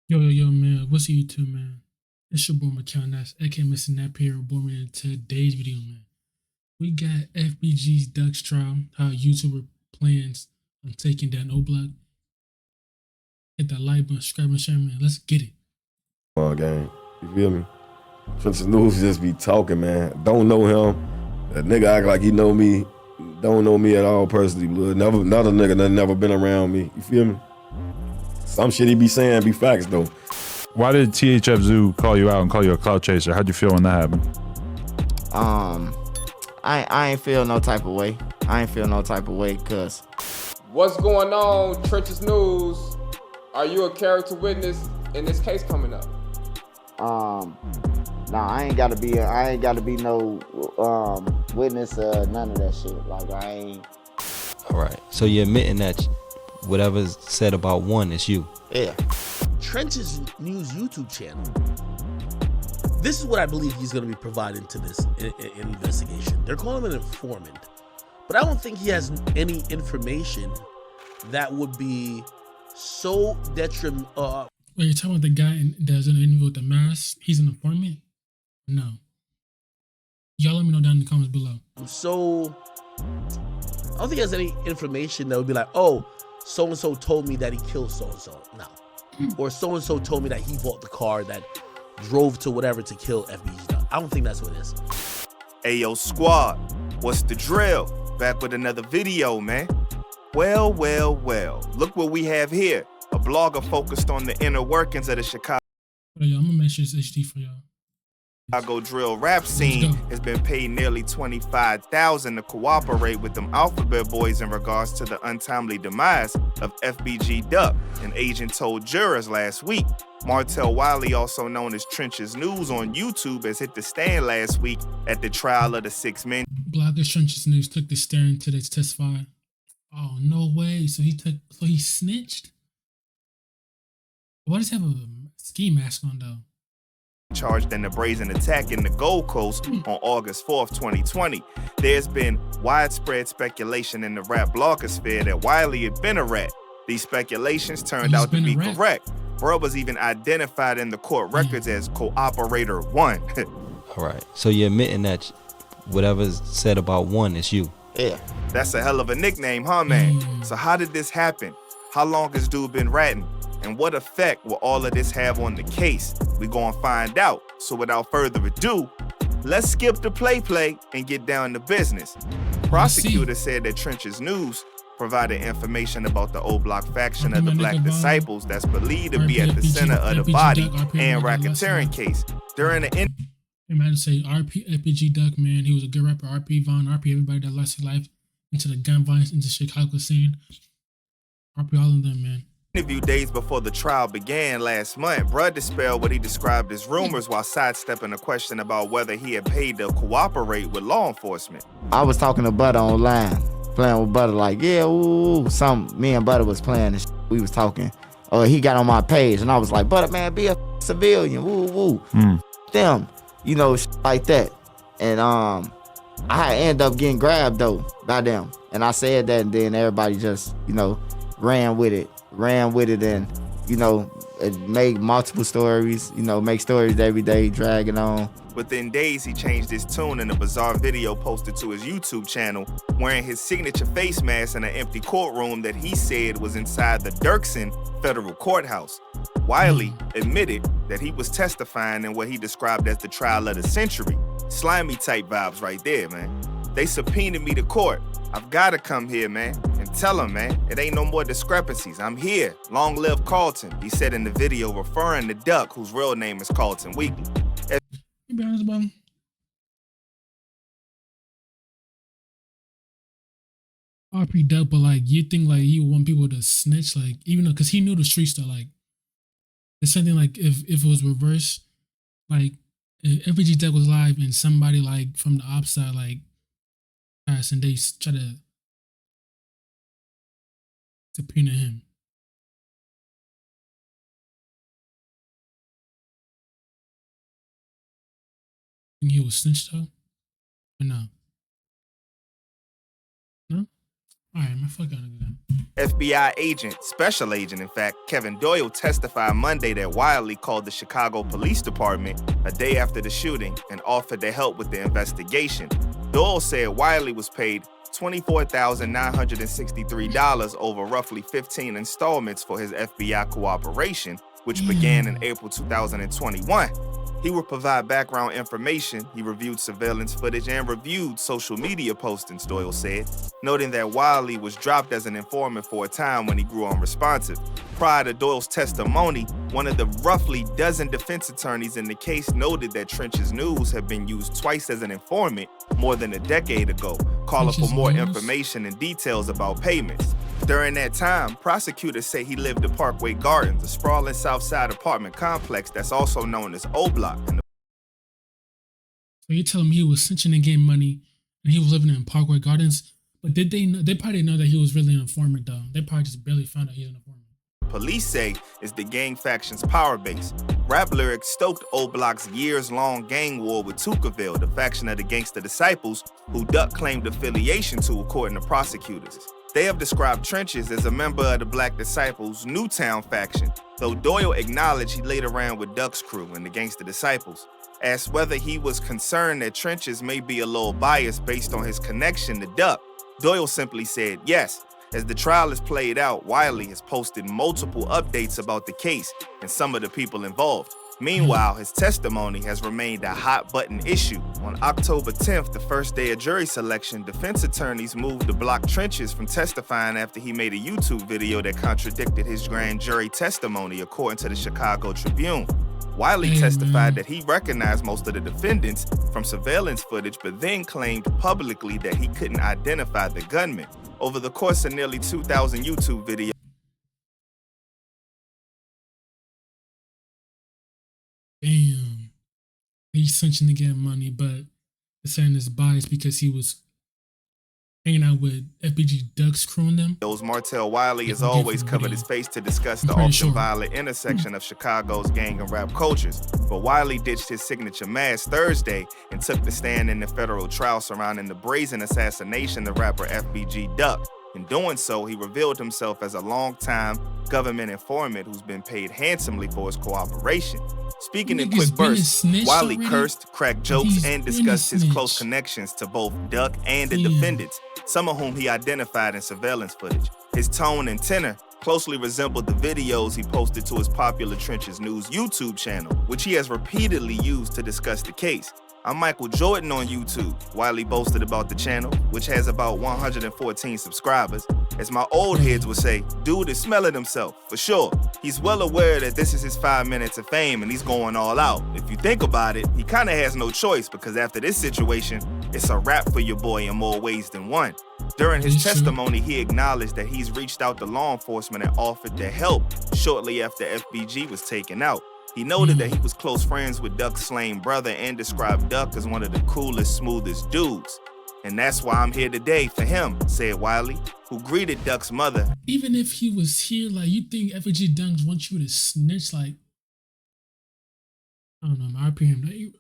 Yo, man. What's YouTube, man? It's your boy Mickal, that's aka Missing That Period. Born in today's video, man. We got FBG's Ducks trial, how YouTuber plans on taking down O-Block. Hit that like button, subscribe and share, man. Let's get it. Gang, you feel me? Trenches News just be talking, man. Don't know him. That nigga act like he know me. Don't know me at all personally. Never, another nigga that never been around me. You feel me? Some shit he be saying be facts though. Why did THF Zoo call you out and call you a clout chaser? How'd you feel when that happened? I ain't feel no type of way. Cause what's going on, Trenches News? Are you a character witness in this case coming up? nah, I ain't gotta be no witness none of that shit. Like I ain't. All right, so you're admitting that whatever's said about one is you. Yeah. Trenches News YouTube channel. This is what I believe he's going to be providing to this investigation. They're calling him an informant, but I don't think he has any information that would be so detrimental. Wait, you're talking about the guy that's in the interview with the mask? He's an informant? No. Y'all let me know down in the comments below. So I don't think he has any information that would be like, oh, so-and-so told me that he killed so-and-so. No. Or so-and-so told me that he bought the car that drove to whatever to kill FBG. I don't think that's what it is. Ayo squad, what's the drill? Back with another video, man. Well, look what we have here. A blogger focused on the inner workings of the Chicago I'm gonna make sure it's HD for y'all. drill rap scene has been paid nearly $25,000 to cooperate with them Alphabet boys in regards to the untimely demise of FBG Duck, an agent told jurors last week. Martell Wiley, also known as Trenches News on YouTube, has hit the stand last week at the trial of the 6 men. Bloggers Trenches News took the stand today to testify. Oh, no way. So he snitched? Why does he have a ski mask on though? Charged in the brazen attack in the Gold Coast on August 4th, 2020. There's been widespread speculation in the rap blogosphere that Wiley had been a rat. These speculations turned out to be correct. Bro was even identified in the court records as Cooperator 1. All right, so you're admitting that whatever's said about one is you. Yeah. That's a hell of a nickname, huh, man? So how did this happen? How long has dude been ratting? And what effect will all of this have on the case? We gonna find out. So without further ado, let's skip the play and get down to business. Prosecutor said that Trenches News provided information about the O-Block faction of the Black Disciples that's believed to be at the center of the body and racketeering case. During the I say RP FBG Duck, man. He was a good rapper. RP Von, RP everybody that lost his life into the gun violence, into Chicago scene. RP all of them, man. Interview days before the trial began last month, Bruh dispelled what he described as rumors while sidestepping a question about whether he had paid to cooperate with law enforcement. I was talking to Butter online, playing with Butter like, yeah, ooh, me and Butter was playing and we was talking. He got on my page and I was like, Butter, man, be a civilian, woo. Them, you know, like that. And I ended up getting grabbed though by them. And I said that and then everybody just, you know, ran with it and, you know, it made multiple stories, you know, make stories every day, dragging on. Within days, he changed his tune in a bizarre video posted to his YouTube channel, wearing his signature face mask in an empty courtroom that he said was inside the Dirksen federal courthouse. Wiley admitted that he was testifying in what he described as the trial of the century. Slimy type vibes right there, man. They subpoenaed me to court. I've got to come here, man, and tell him, man, it ain't no more discrepancies. I'm here. Long live Carlton, he said in the video, referring to Duck, whose real name is Carlton Weekly. Be honest about him. RP Duck, but like, you think like you want people to snitch, like, even though, because he knew the street stuff, like, it's something like if it was reversed, like, if FBG Duck was live and somebody like from the ops side, like, and they try to subpoena him. Think he was snitched though? Or no? No? All right, man, fuck out of them. FBI agent, special agent in fact, Kevin Doyle testified Monday that Wiley called the Chicago Police Department a day after the shooting and offered to help with the investigation. Doyle said Wiley was paid $24,963 over roughly 15 installments for his FBI cooperation, which began in April 2021. He would provide background information. He reviewed surveillance footage and reviewed social media postings, Doyle said, noting that Wiley was dropped as an informant for a time when he grew unresponsive. Prior to Doyle's testimony, one of the roughly dozen defense attorneys in the case noted that Trench's News had been used twice as an informant more than a decade ago, calling for more information and details about payments. During that time, prosecutors say he lived at Parkway Gardens, a sprawling South Side apartment complex that's also known as O Block. So you tell him he was cinching and getting money, and he was living in Parkway Gardens. But did they know? They probably didn't know that he was really an informant, though. They probably just barely found out he's an informant. Police say is the gang faction's power base. Rap lyrics stoked O Block's years-long gang war with Tukaville, the faction of the Gangsta Disciples, who Duck claimed affiliation to, according to prosecutors. They have described Trenches as a member of the Black Disciples' Newtown faction, though Doyle acknowledged he laid around with Duck's crew and the Gangsta Disciples. Asked whether he was concerned that Trenches may be a little biased based on his connection to Duck, Doyle simply said yes. As the trial is played out, Wiley has posted multiple updates about the case and some of the people involved. Meanwhile, his testimony has remained a hot-button issue. On October 10th, the first day of jury selection, defense attorneys moved to block Trenches from testifying after he made a YouTube video that contradicted his grand jury testimony, according to the Chicago Tribune. Wiley testified that he recognized most of the defendants from surveillance footage, but then claimed publicly that he couldn't identify the gunman. Over the course of nearly 2,000 YouTube videos, Damn. He's cinching to get money, but they're saying it's biased because he was hanging out with FBG Duck's crew and them. Martell Wiley has always covered his face to discuss the often violent intersection of Chicago's gang and rap cultures. But Wiley ditched his signature mask Thursday and took the stand in the federal trial surrounding the brazen assassination of rapper FBG Duck. In doing so, he revealed himself as a long-time government informant who's been paid handsomely for his cooperation. Speaking in quick bursts, Wiley cursed, cracked jokes, and discussed his close connections to both Duck and the defendants, some of whom he identified in surveillance footage. His tone and tenor closely resembled the videos he posted to his popular Trenches News YouTube channel, which he has repeatedly used to discuss the case. I'm Michael Jordan on YouTube, Wiley boasted about the channel, which has about 114 subscribers. As my old heads would say, dude is smelling himself, for sure. He's well aware that this is his 5 minutes of fame and he's going all out. If you think about it, he kinda has no choice because after this situation, it's a wrap for your boy in more ways than one. During his testimony, he acknowledged that he's reached out to law enforcement and offered to help shortly after FBG was taken out. He noted that he was close friends with Duck's slain brother and described Duck as one of the coolest, smoothest dudes. And that's why I'm here today for him, said Wiley, who greeted Duck's mother. Even if he was here, like, you think FBG Dunks want you to snitch, like, I don't know, my opinion.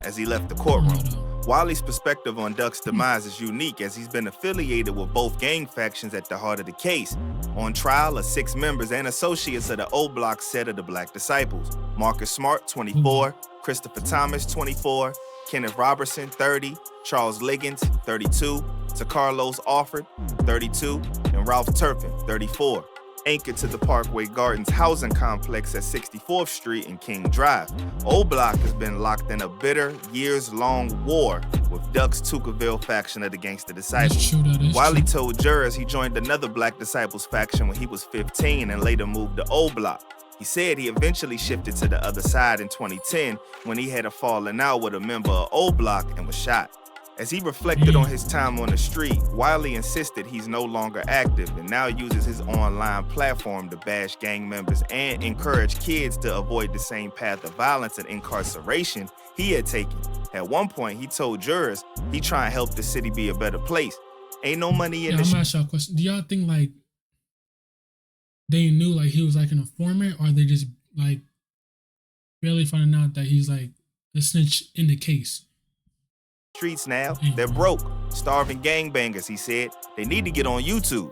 As he left the courtroom. Wiley's perspective on Duck's demise is unique as he's been affiliated with both gang factions at the heart of the case. On trial are 6 members and associates of the O Block set of the Black Disciples. Marcus Smart, 24, Christopher Thomas, 24, Kenneth Robertson, 30, Charles Liggins, 32, Carlos Alford, 32, and Ralph Turpin, 34. Anchored to the Parkway Gardens housing complex at 64th Street and King Drive. O Block has been locked in a bitter, years-long war with Duck's Tukaville faction of the Gangsta Disciples. Wiley told jurors he joined another Black Disciples faction when he was 15 and later moved to O Block. He said he eventually shifted to the other side in 2010 when he had a falling out with a member of O Block and was shot. As he reflected on his time on the street, Wiley insisted he's no longer active and now uses his online platform to bash gang members and encourage kids to avoid the same path of violence and incarceration he had taken. At one point, he told jurors he try and help the city be a better place. Ain't no money in the I'm gonna ask y'all a question. Do y'all think, like, they knew, like, he was, like, an informant, or they just, like, barely finding out that he's, like, a snitch in the case? streets now. They're broke, starving gangbangers, he said. They need to get on YouTube.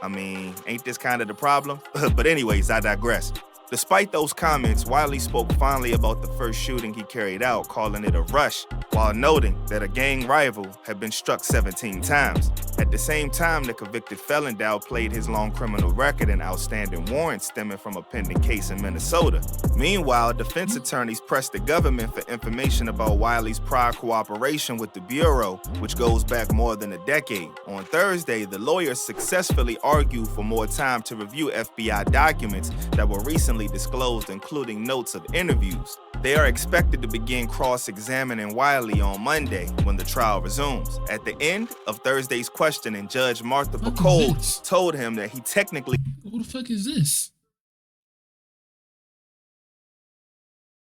I mean, ain't this kind of the problem? But anyways, I digress. Despite those comments, Wiley spoke fondly about the first shooting he carried out, calling it a rush, while noting that a gang rival had been struck 17 times. At the same time, the convicted felon downplayed his long criminal record and outstanding warrants stemming from a pending case in Minnesota. Meanwhile, defense attorneys pressed the government for information about Wiley's prior cooperation with the Bureau, which goes back more than a decade. On Thursday, the lawyers successfully argued for more time to review FBI documents that were recently disclosed, including notes of interviews. They are expected to begin cross-examining Wiley on Monday when the trial resumes. At the end of Thursday's questioning, Judge Martha Mickal told him that he technically Who the fuck is this?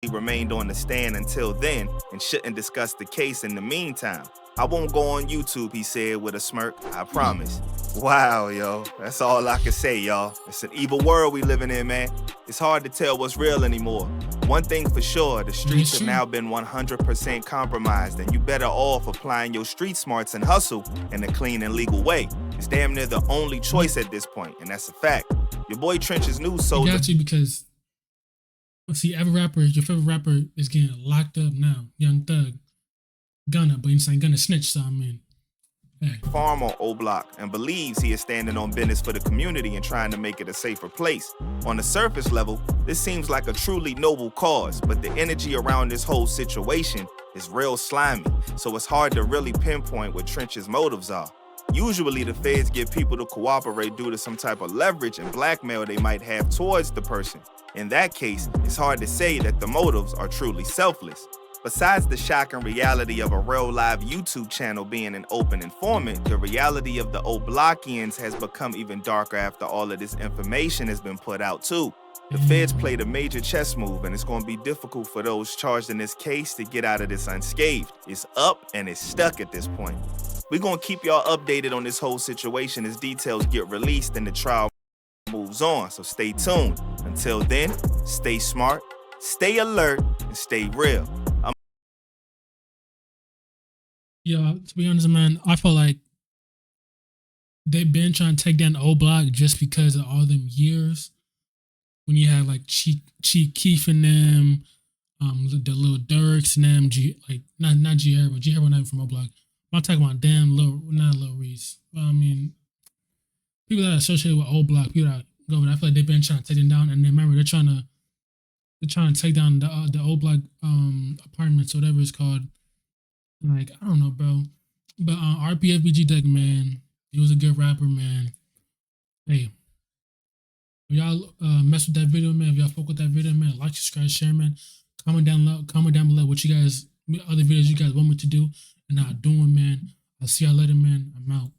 remained on the stand until then and shouldn't discuss the case in the meantime. I won't go on YouTube, he said with a smirk, I promise. Wow, yo, that's all I can say, y'all. It's an evil world we living in, man. It's hard to tell what's real anymore. One thing for sure, the streets have now been 100% compromised, and you better off applying your street smarts and hustle in a clean and legal way. It's damn near the only choice at this point, and that's a fact. Your boy Trench's News sold. I got you because, see, every rapper, your favorite rapper is getting locked up now. Young Thug, Gunna, but he's saying Gunna snitch, so I mean, hey. Farm on O Block and believes he is standing on business for the community and trying to make it a safer place. On the surface level, this seems like a truly noble cause, but the energy around this whole situation is real slimy, so it's hard to really pinpoint what Trench's motives are. Usually the feds get people to cooperate due to some type of leverage and blackmail they might have towards the person. In that case, it's hard to say that the motives are truly selfless. Besides the shocking reality of a real live YouTube channel being an open informant, the reality of the O'Blockians has become even darker after all of this information has been put out too. The feds played a major chess move, and it's going to be difficult for those charged in this case to get out of this unscathed. It's up and it's stuck at this point. We're going to keep y'all updated on this whole situation as details get released and the trial moves on, so stay tuned. Until then, stay smart, stay alert, and stay real. Yeah, to be honest, man, I feel like they've been trying to take down the old block just because of all them years when you had like Chief Keef and them, the little Durks and them, not G Herbo, G Herbo not even from old block. I'm talking about damn not Lil Reese. I mean, people that are associated with old block, people that go over there, I feel like they've been trying to take them down, and then remember they're trying to take down the old block apartments, or whatever it's called. Like, I don't know, bro. But FBG Deck, man, he was a good rapper, man. Hey, if y'all mess with that video, man, if y'all fuck with that video, man, like, subscribe, share, man. Comment down below what you guys, other videos you guys want me to do and not doing, man. I'll see y'all later, man. I'm out.